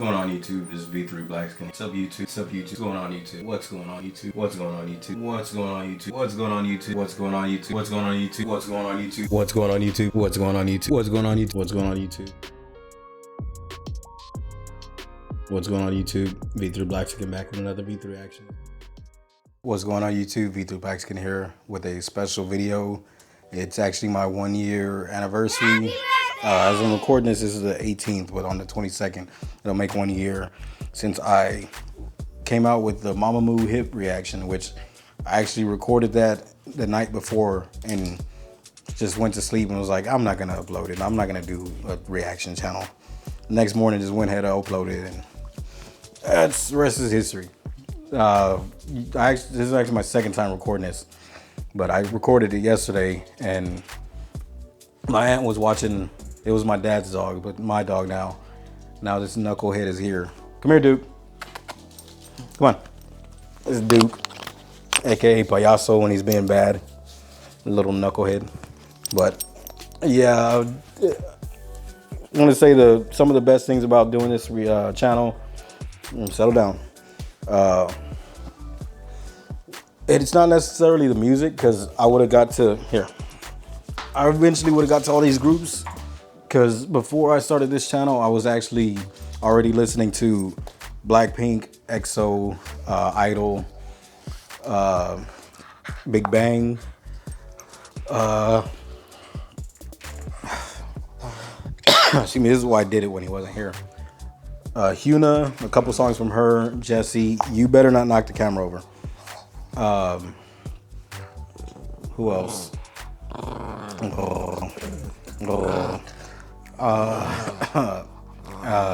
Going on YouTube, this is V3 Blackskin. What's up YouTube? What's up YouTube? What's going on YouTube? What's going on YouTube? What's going on YouTube? What's going on YouTube? What's going on YouTube? What's going on YouTube? What's going on YouTube? What's going on YouTube? What's going on YouTube? What's going on YouTube? What's going on YouTube? What's going on YouTube? What's going on YouTube? V3 Blackskin back with another V3 action. What's going on YouTube? V3 Blackskin here with a special video. It's actually my 1 year anniversary. As I'm recording this is the 18th, but on the 22nd, it'll make 1 year since I came out with the Mamamoo hip reaction, which I actually recorded that the night before and just went to sleep and was like, I'm not gonna upload it. I'm not gonna do a reaction channel. Next morning, just went ahead and uploaded it, and that's the rest is history. This is actually my second time recording this, but I recorded it yesterday, and my aunt was watching. It was my dad's dog, but my dog now. Now this knucklehead is here. Come here, Duke. Come on. This is Duke, aka Payaso when he's being bad. Little knucklehead. But yeah, I want to say some of the best things about doing this channel. Settle down. It's not necessarily the music, because I would have got to here. I eventually would have got to all these groups, because before I started this channel, I was actually already listening to Blackpink, EXO, Idol, Big Bang, excuse me, this is why I did it when he wasn't here. Hyuna, a couple songs from her, Jessie, You Better Not Knock the Camera Over. Who else?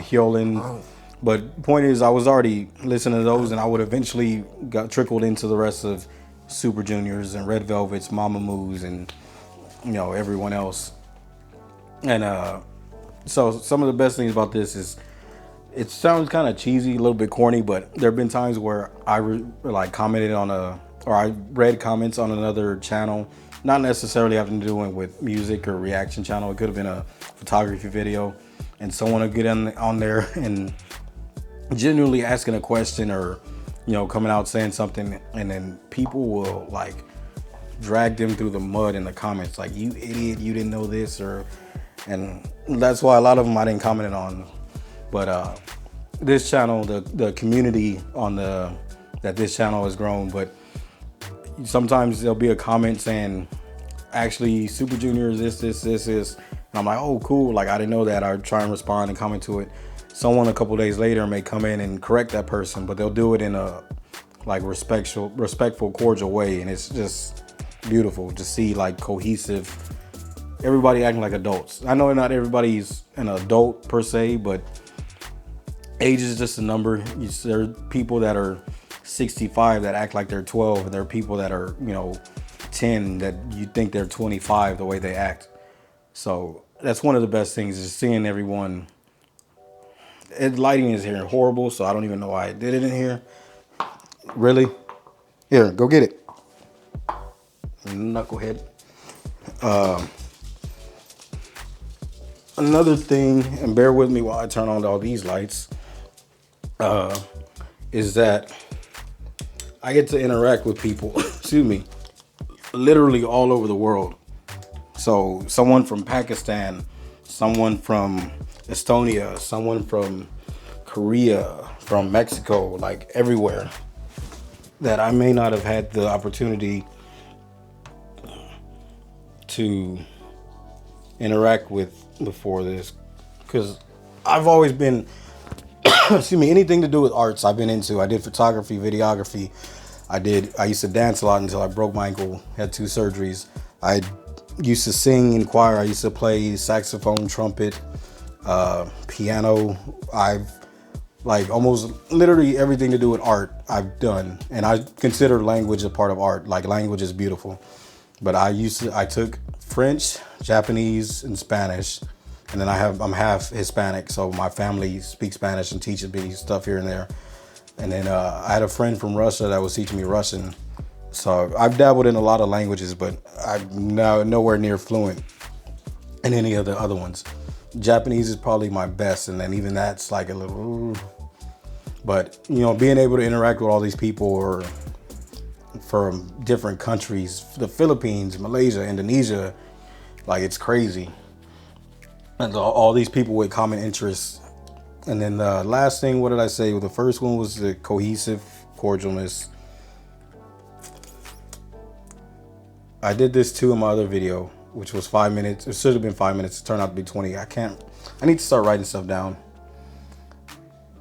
Hyolyn. But point is, I was already listening to those, and I would eventually got trickled into the rest of Super Juniors and Red Velvets, Mamamoos, and everyone else. And so some of the best things about this is it sounds kind of cheesy, a little bit corny, but there have been times where I commented on I read comments on another channel, not necessarily having to do with music or reaction channel. It could have been a photography video, and someone would get on there and genuinely asking a question or coming out saying something, and then people will drag them through the mud in the comments, like, you idiot, you didn't know this, and that's why a lot of them I didn't comment on. But this channel, the community on that this channel has grown. But sometimes there'll be a comment saying, actually, Super Junior is this. And I'm like, oh, cool. I didn't know that. I try and respond and comment to it. Someone a couple days later may come in and correct that person, but they'll do it in a respectful, cordial way. And it's just beautiful to see cohesive, everybody acting like adults. I know not everybody's an adult per se, but age is just a number. There are people that are 65 that act like they're 12, and there are people that are 10 that you think they're 25 the way they act. So that's one of the best things, is seeing everyone. Lighting is here horrible, so I don't even know why I did it in here. Really? Here, go get it, knucklehead. Another thing, and bear with me while I turn on all these lights, is that I get to interact with people, excuse me, literally all over the world. So someone from Pakistan, someone from Estonia, someone from Korea, from Mexico, everywhere, that I may not have had the opportunity to interact with before this, because I've always been excuse me, anything to do with arts I've been into. I did photography, videography. I used to dance a lot until I broke my ankle, had 2 surgeries. I used to sing in choir. I used to play saxophone, trumpet, piano. I've almost literally everything to do with art I've done, and I consider language a part of art. Language is beautiful. But I took French, Japanese, and Spanish, and then I'm half Hispanic, so my family speaks Spanish and teaches me stuff here and there. And then I had a friend from Russia that was teaching me Russian. So I've dabbled in a lot of languages, but I'm now nowhere near fluent in any of the other ones. Japanese is probably my best, and then even that's like a little. Ooh. But you know, being able to interact with all these people or from different countries, the Philippines, Malaysia, Indonesia, like it's crazy. And all these people with common interests. And then the last thing, what did I say? Well, the first one was the cohesive cordialness. I did this too in my other video, which was 5 minutes. It should have been 5 minutes. It turned out to be 20. I need to start writing stuff down.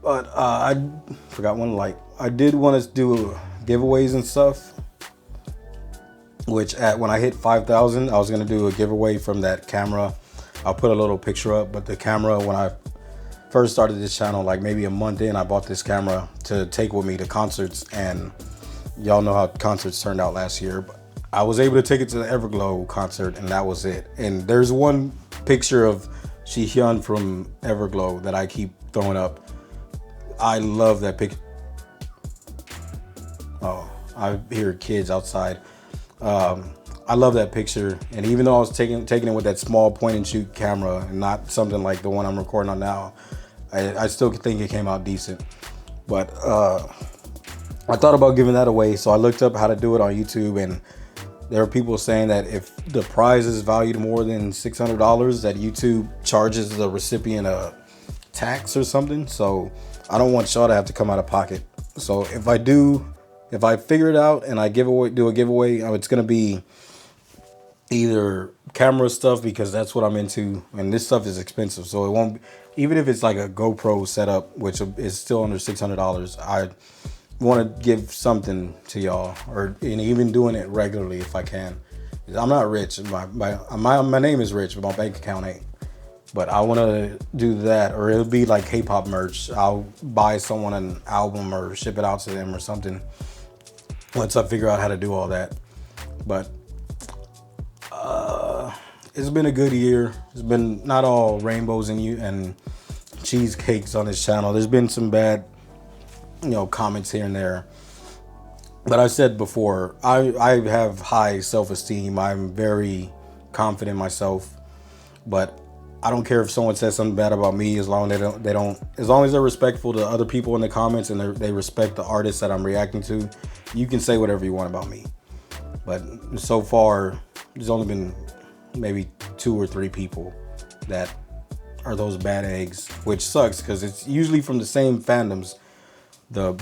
But I forgot one. Like, I did want to do giveaways and stuff, which when I hit 5,000, I was going to do a giveaway from that camera. I'll put a little picture up, but the camera, when I first started this channel, like maybe a month in, I bought this camera to take with me to concerts, and y'all know how concerts turned out last year. But I was able to take it to the Everglow concert, and that was it. And there's one picture of Jihyun from Everglow that I keep throwing up. I love that picture. Oh, I hear kids outside. I love that picture, and even though I was taking it with that small point and shoot camera and not something like the one I'm recording on now, I still think it came out decent. But I thought about giving that away, so I looked up how to do it on YouTube, and there are people saying that if the prize is valued more than $600, that YouTube charges the recipient a tax or something. So I don't want y'all to have to come out of pocket. So if I figure it out and I do a giveaway, it's gonna be either camera stuff, because that's what I'm into, and this stuff is expensive, so it won't. Even if it's like a GoPro setup, which is still under $600, I want to give something to y'all, and even doing it regularly if I can. I'm not rich. My name is rich, but my bank account ain't. But I want to do that, or it'll be like K-pop merch. I'll buy someone an album or ship it out to them or something once I figure out how to do all that. But it's been a good year. It's been not all rainbows and cheesecakes on this channel. There's been some bad, comments here and there. But I said before, I have high self-esteem. I'm very confident in myself. But I don't care if someone says something bad about me, as long as as long as they're respectful to other people in the comments and they respect the artists that I'm reacting to. You can say whatever you want about me. But so far, there's only been maybe 2 or 3 people that are those bad eggs, which sucks because it's usually from the same fandoms. The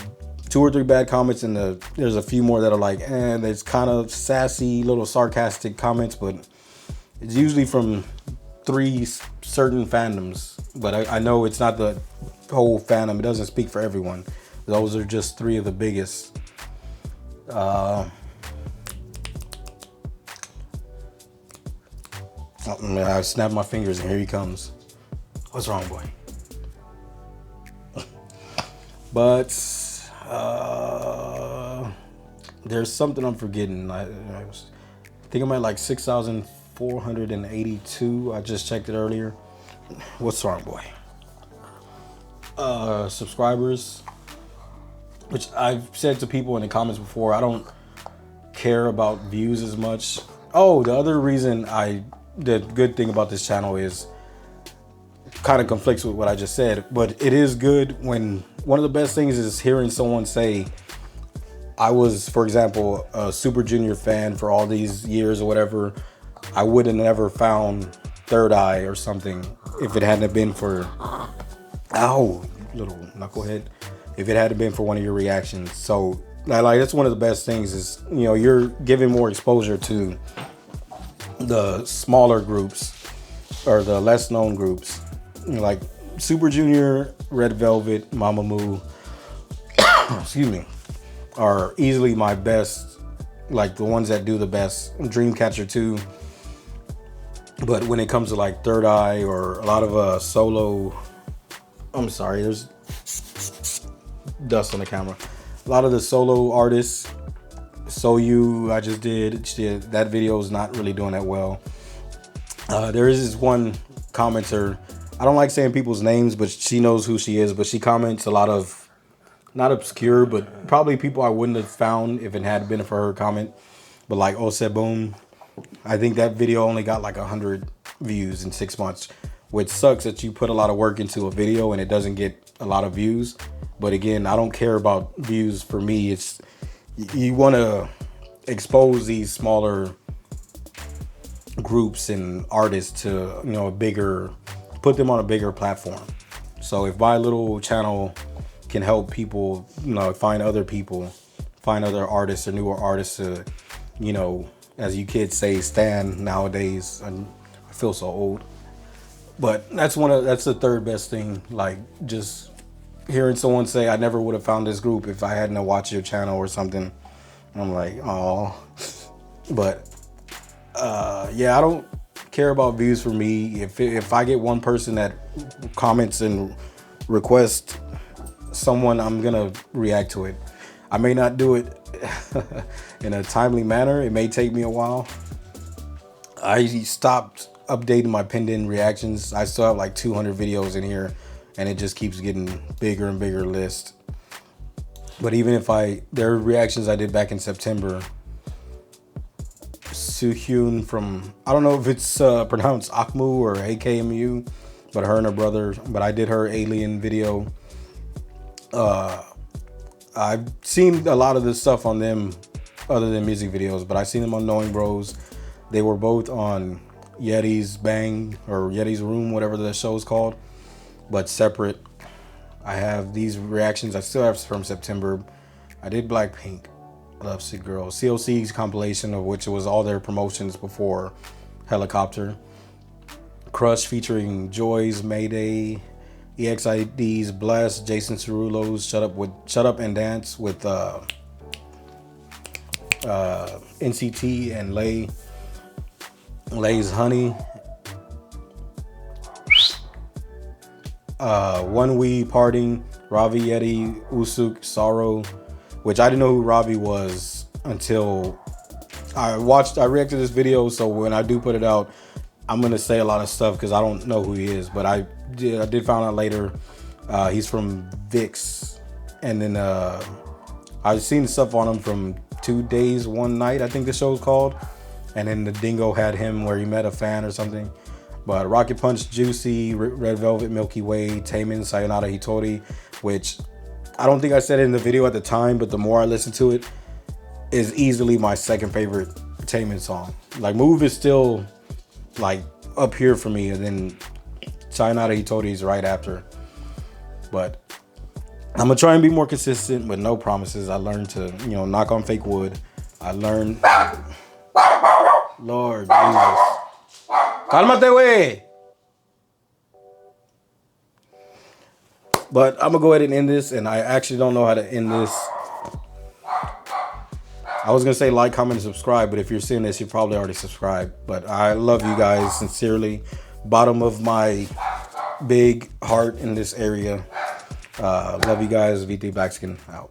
2 or 3 bad comments, and there's a few more that are like, there's kind of sassy, little sarcastic comments, but it's usually from 3 certain fandoms. But I know it's not the whole fandom. It doesn't speak for everyone. Those are just 3 of the biggest. I snapped my fingers and here he comes. What's wrong, boy? But there's something I'm forgetting. I think I'm at like 6,482. I just checked it earlier. What's wrong, boy? Subscribers, which I've said to people in the comments before, I don't care about views as much. Oh, the other reason the good thing about this channel is kind of conflicts with what I just said, but it is good when one of the best things is hearing someone say, I was, for example, a Super Junior fan for all these years or whatever. I would have never found Third Eye or something if it hadn't been for, ow, little knucklehead, if it hadn't been for one of your reactions. So like that's one of the best things is, you're giving more exposure to the smaller groups or the less known groups, like Super Junior, Red Velvet, Mamamoo, excuse me, are easily my best, like the ones that do the best. Dreamcatcher too. But when it comes to like Third Eye or a lot of solo, I'm sorry, there's dust on the camera. A lot of the solo artists, Soyu, I just did. That video is not really doing that well. There is this one commenter. I don't like saying people's names, but she knows who she is. But she comments a lot of, not obscure, but probably people I wouldn't have found if it had been for her comment. But like Oseboom, I think that video only got like 100 views in 6 months. which sucks that you put a lot of work into a video and it doesn't get a lot of views. But again, I don't care about views. For me, it's you want to expose these smaller groups and artists to, you know, a bigger, put them on a bigger platform. So if my little channel can help people, you know, find other people, find other artists or newer artists to, you know, as you kids say, stan nowadays. And I feel so old. But that's the third best thing. Like, just hearing someone say, I never would have found this group if I hadn't watched your channel or something. I'm like, oh. But yeah, I don't care about views. For me, if I get one person that comments and requests someone, I'm gonna react to it. I may not do it in a timely manner. It may take me a while. I stopped updating my pinned in reactions. I still have like 200 videos in here, and it just keeps getting bigger and bigger list. But even if there are reactions I did back in September. Suhyun from, I don't know if it's pronounced Akmu or AKMU, but her and her brother, but I did her alien video. I've seen a lot of this stuff on them other than music videos, but I've seen them on Knowing Bros. They were both on Yeti's Bang or Yeti's Room, whatever the show's called, but separate. I have these reactions. I still have from September. I did Blackpink, Love Sick Girl, COC's compilation, of which it was all their promotions before Helicopter. Crush featuring Joy's Mayday, EXID's Bless, Jason Derulo's Shut Up and Dance with NCT and Lay's Honey. One We Parting, Ravi, Yeti, Usuk, Sorrow, which I didn't know who Ravi was until I reacted to this video. So when I do put it out, I'm gonna say a lot of stuff because I don't know who he is, but I did find out later. He's from VIX, and then I've seen stuff on him from 2 Days, 1 Night, I think the show's called, and then the Dingo had him where he met a fan or something. But Rocket Punch, Juicy, Red Velvet, Milky Way, Taemin, Sayonara Hitori, which I don't think I said it in the video at the time, but the more I listen to it, is easily my second favorite Taemin song. Like, Move is still like up here for me, and then Sayonara Hitori is right after. But I'm gonna try and be more consistent, but no promises. I learned to, you know, knock on fake wood. I learned, Lord Jesus. Calmate, wey. But I'm gonna go ahead and end this, and I actually don't know how to end this. I was gonna say like, comment, and subscribe, but if you're seeing this, you probably already subscribed. But I love you guys sincerely, bottom of my big heart in this area. Love you guys. VT Blackskin out.